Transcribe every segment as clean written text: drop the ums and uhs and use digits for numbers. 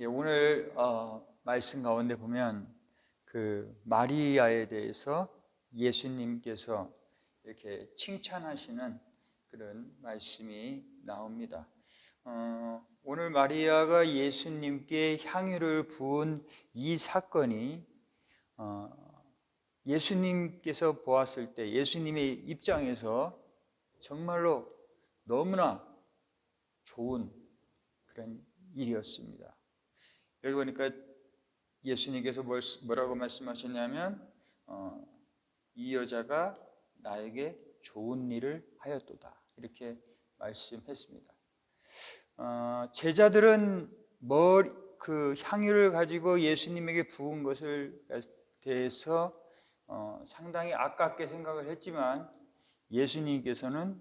오늘 말씀 가운데 보면 그 마리아에 대해서 예수님께서 이렇게 칭찬하시는 그런 말씀이 나옵니다. 오늘 마리아가 예수님께 향유를 부은 이 사건이 예수님께서 보았을 때 예수님의 입장에서 정말로 너무나 좋은 그런 일이었습니다. 여기 보니까 예수님께서 뭐라고 말씀하셨냐면 이 여자가 나에게 좋은 일을 하였도다 이렇게 말씀했습니다. 제자들은 그 향유를 가지고 예수님에게 부은 것을 대해서 상당히 아깝게 생각을 했지만 예수님께서는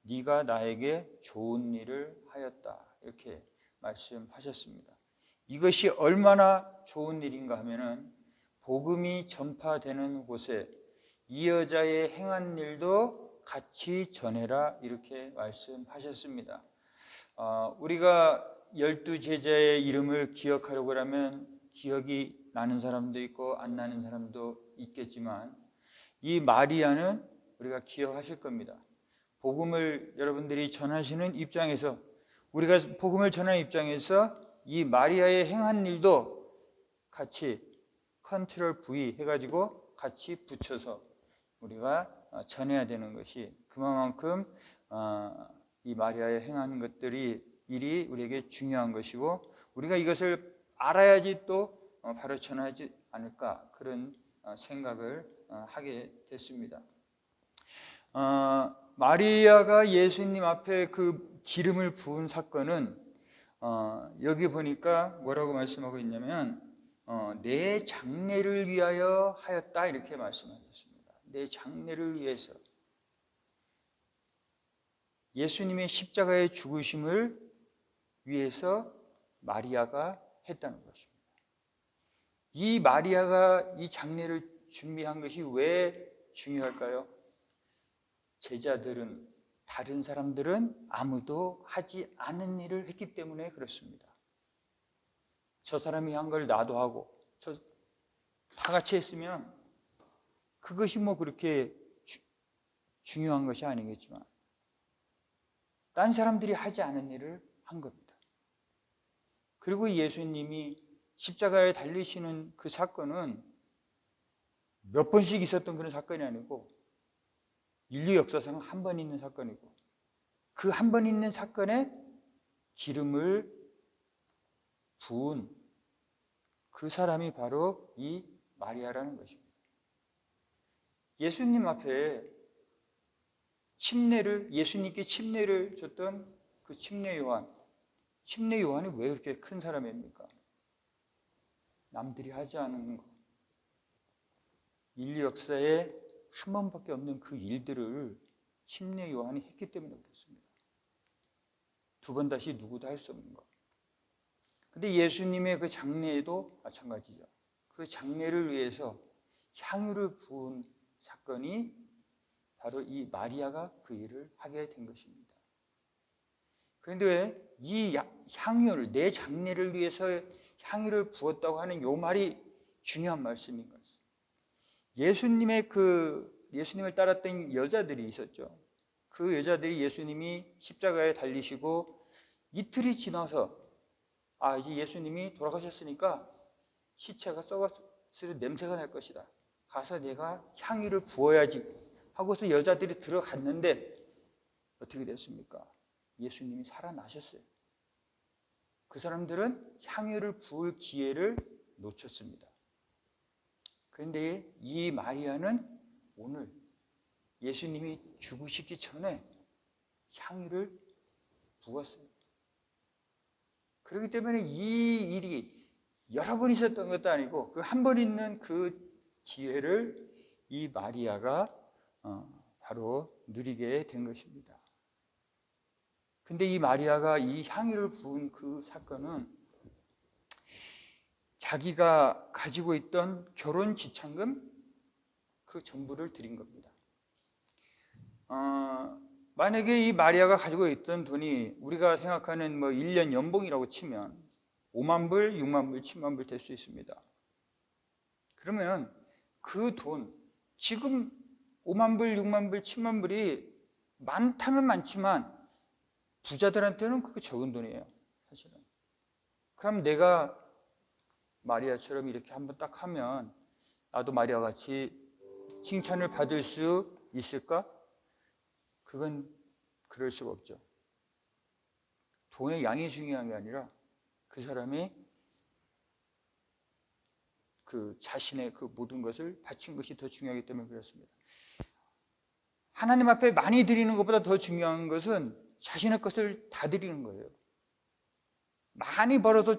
네가 나에게 좋은 일을 하였다 이렇게 말씀하셨습니다. 이것이 얼마나 좋은 일인가 하면은 복음이 전파되는 곳에 이 여자의 행한 일도 같이 전해라 이렇게 말씀하셨습니다. 우리가 12제자의 이름을 기억하려고 하면 기억이 나는 사람도 있고 안 나는 사람도 있겠지만 이 마리아는 우리가 기억하실 겁니다. 복음을 여러분들이 전하시는 입장에서 우리가 복음을 전하는 입장에서 이 마리아의 행한 일도 같이 컨트롤 V 해가지고 같이 붙여서 우리가 전해야 되는 것이 그만큼 이 마리아의 행한 일이 우리에게 중요한 것이고 우리가 이것을 알아야지 또 바로 전하지 않을까 그런 생각을 하게 됐습니다. 마리아가 예수님 앞에 그 기름을 부은 사건은 여기 보니까 뭐라고 말씀하고 있냐면 내 장례를 위하여 하였다 이렇게 말씀하셨습니다. 내 장례를 위해서 예수님의 십자가의 죽으심을 위해서 마리아가 했다는 것입니다. 이 마리아가 이 장례를 준비한 것이 왜 중요할까요? 제자들은 다른 사람들은 아무도 하지 않은 일을 했기 때문에 그렇습니다. 저 사람이 한 걸 나도 하고 다 같이 했으면 그것이 뭐 그렇게 중요한 것이 아니겠지만 딴 사람들이 하지 않은 일을 한 겁니다. 그리고 예수님이 십자가에 달리시는 그 사건은 몇 번씩 있었던 그런 사건이 아니고 인류 역사상 한 번 있는 사건이고 그 한 번 있는 사건에 기름을 부은 그 사람이 바로 이 마리아라는 것입니다. 예수님 앞에 예수님께 침례를 줬던 그 침례 요한이 왜 그렇게 큰 사람입니까? 남들이 하지 않은 것, 인류 역사에 한 번밖에 없는 그 일들을 침례 요한이 했기 때문에 그렇습니다. 두 번 다시 누구도 할 수 없는 것. 근데 예수님의 그 장례에도 마찬가지죠. 그 장례를 위해서 향유를 부은 사건이 바로 이 마리아가 그 일을 하게 된 것입니다. 그런데 왜 이 향유를 내 장례를 위해서 향유를 부었다고 하는 요 말이 중요한 말씀인 것입니다. 예수님을 따랐던 여자들이 있었죠. 그 여자들이 예수님이 십자가에 달리시고 이틀이 지나서 이제 예수님이 돌아가셨으니까 시체가 썩었을 냄새가 날 것이다. 가서 내가 향유를 부어야지 하고서 여자들이 들어갔는데 어떻게 됐습니까? 예수님이 살아나셨어요. 그 사람들은 향유를 부을 기회를 놓쳤습니다. 그런데 이 마리아는 오늘 예수님이 죽으시기 전에 향유를 부었어요. 그렇기 때문에 이 일이 여러 번 있었던 것도 아니고 그 한 번 있는 그 기회를 이 마리아가 바로 누리게 된 것입니다. 근데 이 마리아가 이 향유를 부은 그 사건은 자기가 가지고 있던 결혼 지참금 그 전부를 드린 겁니다. 만약에 이 마리아가 가지고 있던 돈이 우리가 생각하는 1년 연봉이라고 치면 5만 불, 6만 불, 7만 불 될 수 있습니다. 그러면 그 돈, 지금 5만 불, 6만 불, 7만 불이 많다면 많지만 부자들한테는 그게 적은 돈이에요, 사실은. 그럼 내가 마리아처럼 이렇게 한번 딱 하면 나도 마리아 같이 칭찬을 받을 수 있을까? 그건 그럴 수가 없죠. 돈의 양이 중요한 게 아니라 그 사람이 그 자신의 그 모든 것을 바친 것이 더 중요하기 때문에 그렇습니다. 하나님 앞에 많이 드리는 것보다 더 중요한 것은 자신의 것을 다 드리는 거예요. 많이 벌어서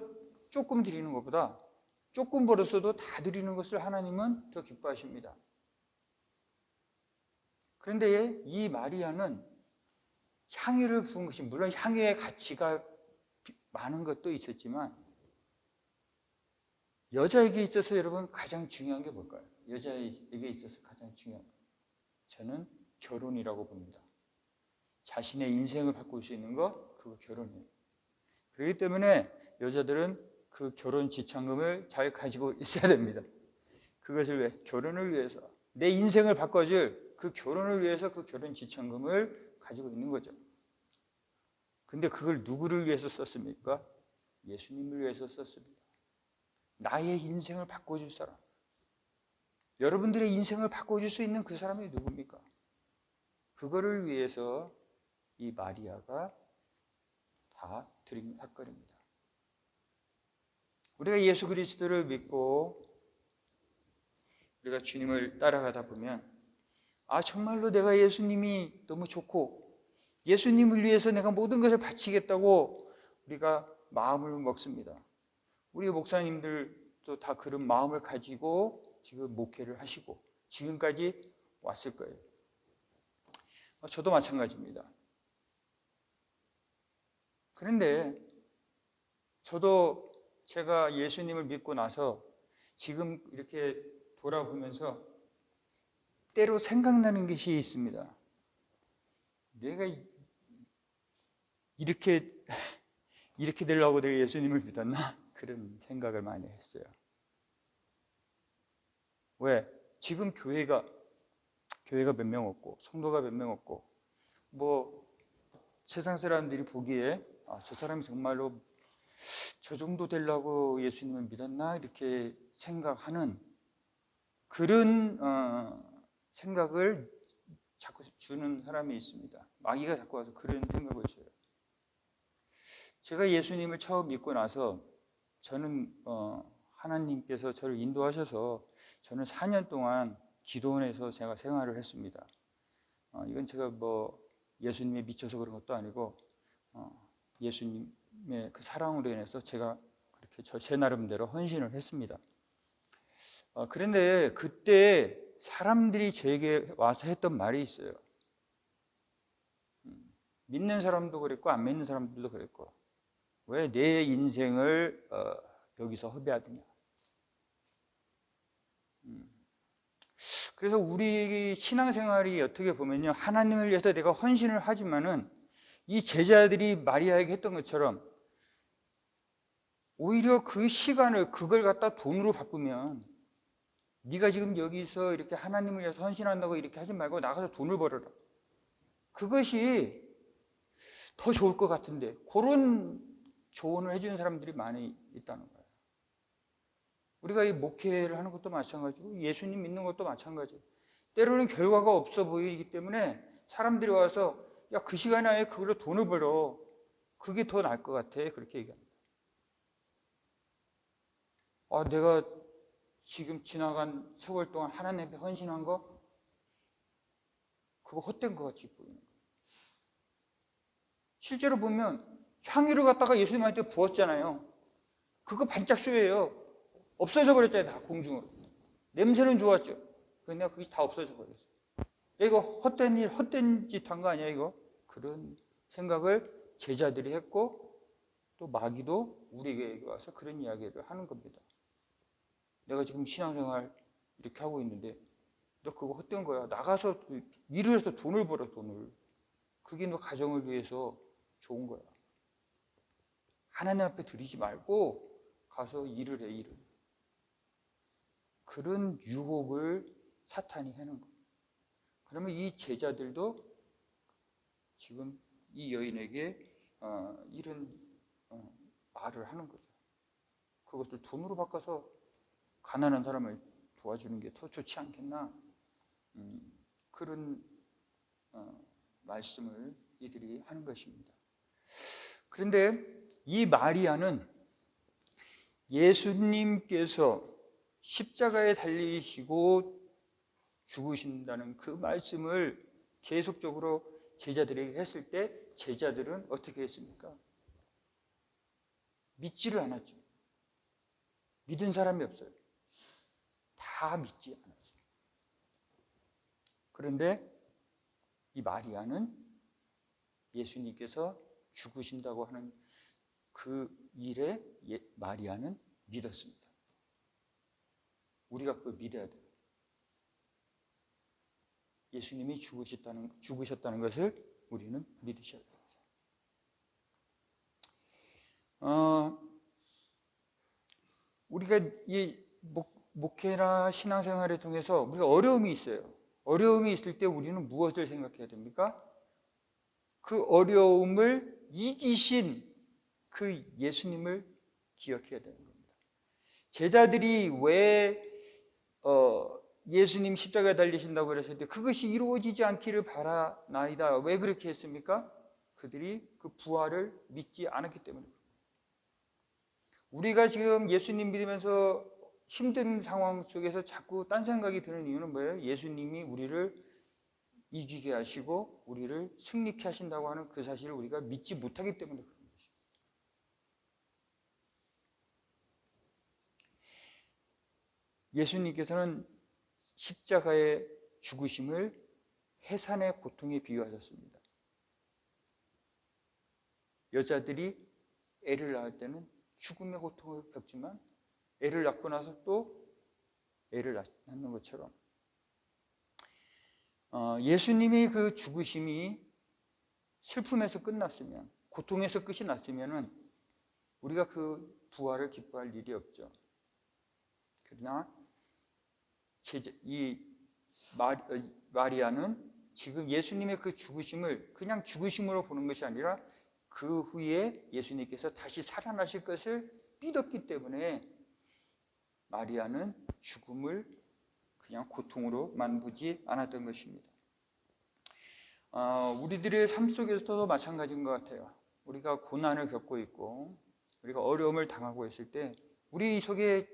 조금 드리는 것보다 조금 벌었어도 다 드리는 것을 하나님은 더 기뻐하십니다. 그런데 이 마리아는 향유를 부은 것이, 물론 향유의 가치가 많은 것도 있었지만 여자에게 있어서 여러분 가장 중요한 게 뭘까요? 여자에게 있어서 가장 중요한 거, 저는 결혼이라고 봅니다. 자신의 인생을 바꿀 수 있는 거, 그거 결혼이에요. 그렇기 때문에 여자들은 그 결혼 지참금을 잘 가지고 있어야 됩니다. 그것을 왜? 결혼을 위해서, 내 인생을 바꿔줄 그 결혼을 위해서 그 결혼 지참금을 가지고 있는 거죠. 근데 그걸 누구를 위해서 썼습니까? 예수님을 위해서 썼습니다. 나의 인생을 바꿔줄 사람, 여러분들의 인생을 바꿔줄 수 있는 그 사람이 누굽니까? 그거를 위해서 이 마리아가 다 드린 사건입니다. 우리가 예수 그리스도를 믿고 우리가 주님을 따라가다 보면 정말로 내가 예수님이 너무 좋고 예수님을 위해서 내가 모든 것을 바치겠다고 우리가 마음을 먹습니다. 우리 목사님들도 다 그런 마음을 가지고 지금 목회를 하시고 지금까지 왔을 거예요. 저도 마찬가지입니다. 그런데 저도 제가 예수님을 믿고 나서 지금 이렇게 돌아보면서 때로 생각나는 것이 있습니다. 내가 이렇게 되려고 내가 예수님을 믿었나? 그런 생각을 많이 했어요. 왜? 지금 교회가 몇 명 없고 성도가 몇 명 없고 뭐 세상 사람들이 보기에 저 사람이 정말로 저 정도 되려고 예수님을 믿었나? 이렇게 생각하는 그런 생각을 자꾸 주는 사람이 있습니다. 마귀가 자꾸 와서 그런 생각을 줘요. 제가 예수님을 처음 믿고 나서 저는 하나님께서 저를 인도하셔서 저는 4년 동안 기도원에서 제가 생활을 했습니다. 이건 제가 뭐 예수님에 미쳐서 그런 것도 아니고 예수님의 그 사랑으로 인해서 제가 그렇게 제 나름대로 헌신을 했습니다. 그런데 그때 사람들이 저에게 와서 했던 말이 있어요. 믿는 사람도 그랬고 안 믿는 사람들도 그랬고 왜 내 인생을 여기서 허비하느냐. 그래서 우리 신앙생활이 어떻게 보면요, 하나님을 위해서 내가 헌신을 하지만은 이 제자들이 마리아에게 했던 것처럼 오히려 그 시간을 그걸 갖다 돈으로 바꾸면 네가 지금 여기서 이렇게 하나님을 위해서 헌신한다고 이렇게 하지 말고 나가서 돈을 벌어라. 그것이 더 좋을 것 같은데 그런 조언을 해주는 사람들이 많이 있다는 거예요. 우리가 이 목회를 하는 것도 마찬가지고 예수님 믿는 것도 마찬가지예요. 때로는 결과가 없어 보이기 때문에 사람들이 와서 야, 그 시간에 아예 그걸로 돈을 벌어. 그게 더 나을 것 같아. 그렇게 얘기합니다. 내가 지금 지나간 세월 동안 하나님께 헌신한 거 그거 헛된 것 같이 보이는 거예요. 실제로 보면 향유를 갖다가 예수님한테 부었잖아요. 그거 반짝쇼예요. 없어져 버렸잖아요. 다 공중으로. 냄새는 좋았죠. 그냥 그게 다 없어져 버렸어요. 이거 헛된 일, 헛된 짓 한 거 아니야 이거? 그런 생각을 제자들이 했고 또 마귀도 우리에게 와서 그런 이야기를 하는 겁니다. 내가 지금 신앙생활 이렇게 하고 있는데 너 그거 헛된 거야. 나가서 일을 해서 돈을 벌어, 돈을. 그게 너 가정을 위해서 좋은 거야. 하나님 앞에 드리지 말고 가서 일을 해, 일을. 그런 유혹을 사탄이 하는 거예요. 그러면 이 제자들도 지금 이 여인에게 이런 말을 하는 거죠. 그것을 돈으로 바꿔서 가난한 사람을 도와주는 게 더 좋지 않겠나? 그런 말씀을 이들이 하는 것입니다. 그런데 이 마리아는 예수님께서 십자가에 달리시고 죽으신다는 그 말씀을 계속적으로 제자들에게 했을 때 제자들은 어떻게 했습니까? 믿지를 않았죠. 믿은 사람이 없어요. 다 믿지 않았어요. 그런데 이 마리아는 예수님께서 죽으신다고 하는 그 일에 마리아는 믿었습니다. 우리가 그걸 믿어야 돼요. 예수님이 죽으셨다는 것을 우리는 믿으셔야 됩니다. 우리가 이 목회나 신앙생활을 통해서 우리가 어려움이 있어요. 어려움이 있을 때 우리는 무엇을 생각해야 됩니까? 그 어려움을 이기신 그 예수님을 기억해야 되는 겁니다. 제자들이 왜 예수님 십자가에 달리신다고 그랬을 때 그것이 이루어지지 않기를 바라나이다. 왜 그렇게 했습니까? 그들이 그 부활을 믿지 않았기 때문에. 우리가 지금 예수님 믿으면서 힘든 상황 속에서 자꾸 딴 생각이 드는 이유는 뭐예요? 예수님이 우리를 이기게 하시고 우리를 승리케 하신다고 하는 그 사실을 우리가 믿지 못하기 때문에 그런 것입니다. 예수님께서는 십자가의 죽으심을 해산의 고통에 비유하셨습니다. 여자들이 애를 낳을 때는 죽음의 고통을 겪지만 애를 낳고 나서 또 애를 낳는 것처럼 예수님이 그 죽으심이 슬픔에서 끝났으면, 고통에서 끝이 났으면 우리가 그 부활을 기뻐할 일이 없죠. 그러나 이 마리아는 지금 예수님의 그 죽으심을 그냥 죽으심으로 보는 것이 아니라 그 후에 예수님께서 다시 살아나실 것을 믿었기 때문에 마리아는 죽음을 그냥 고통으로만 보지 않았던 것입니다. 우리들의 삶 속에서도 마찬가지인 것 같아요. 우리가 고난을 겪고 있고 우리가 어려움을 당하고 있을 때 우리 속에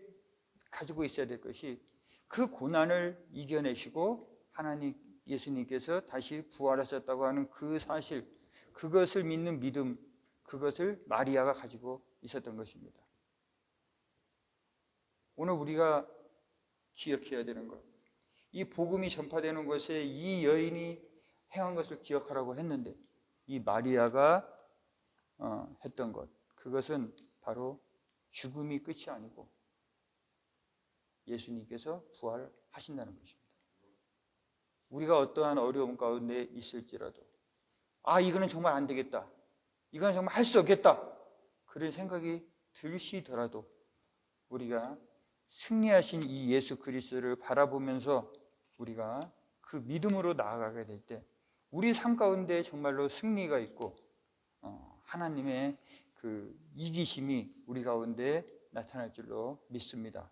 가지고 있어야 될 것이 그 고난을 이겨내시고 하나님 예수님께서 다시 부활하셨다고 하는 그 사실, 그것을 믿는 믿음, 그것을 마리아가 가지고 있었던 것입니다. 오늘 우리가 기억해야 되는 것, 이 복음이 전파되는 것에 이 여인이 행한 것을 기억하라고 했는데 이 마리아가 했던 것, 그것은 바로 죽음이 끝이 아니고 예수님께서 부활하신다는 것입니다. 우리가 어떠한 어려움 가운데 있을지라도 이거는 정말 안 되겠다, 이건 정말 할 수 없겠다, 그런 생각이 들시더라도 우리가 승리하신 이 예수 그리스도를 바라보면서 우리가 그 믿음으로 나아가게 될 때 우리 삶 가운데 정말로 승리가 있고 하나님의 그 이기심이 우리 가운데 나타날 줄로 믿습니다.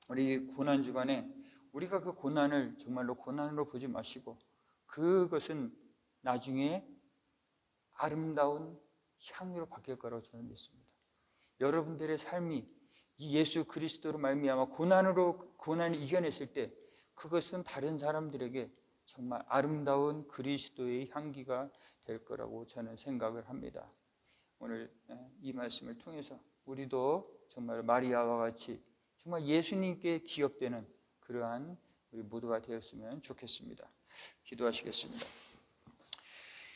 우리 고난 주간에 우리가 그 고난을 정말로 고난으로 보지 마시고 그것은 나중에 아름다운 향유로 바뀔 거라고 저는 믿습니다. 여러분들의 삶이 이 예수 그리스도로 말미암아 고난을 이겨냈을 때 그것은 다른 사람들에게 정말 아름다운 그리스도의 향기가 될 거라고 저는 생각을 합니다. 오늘 이 말씀을 통해서 우리도 정말 마리아와 같이 정말 예수님께 기억되는 그러한 우리 모두가 되었으면 좋겠습니다. 기도하시겠습니다.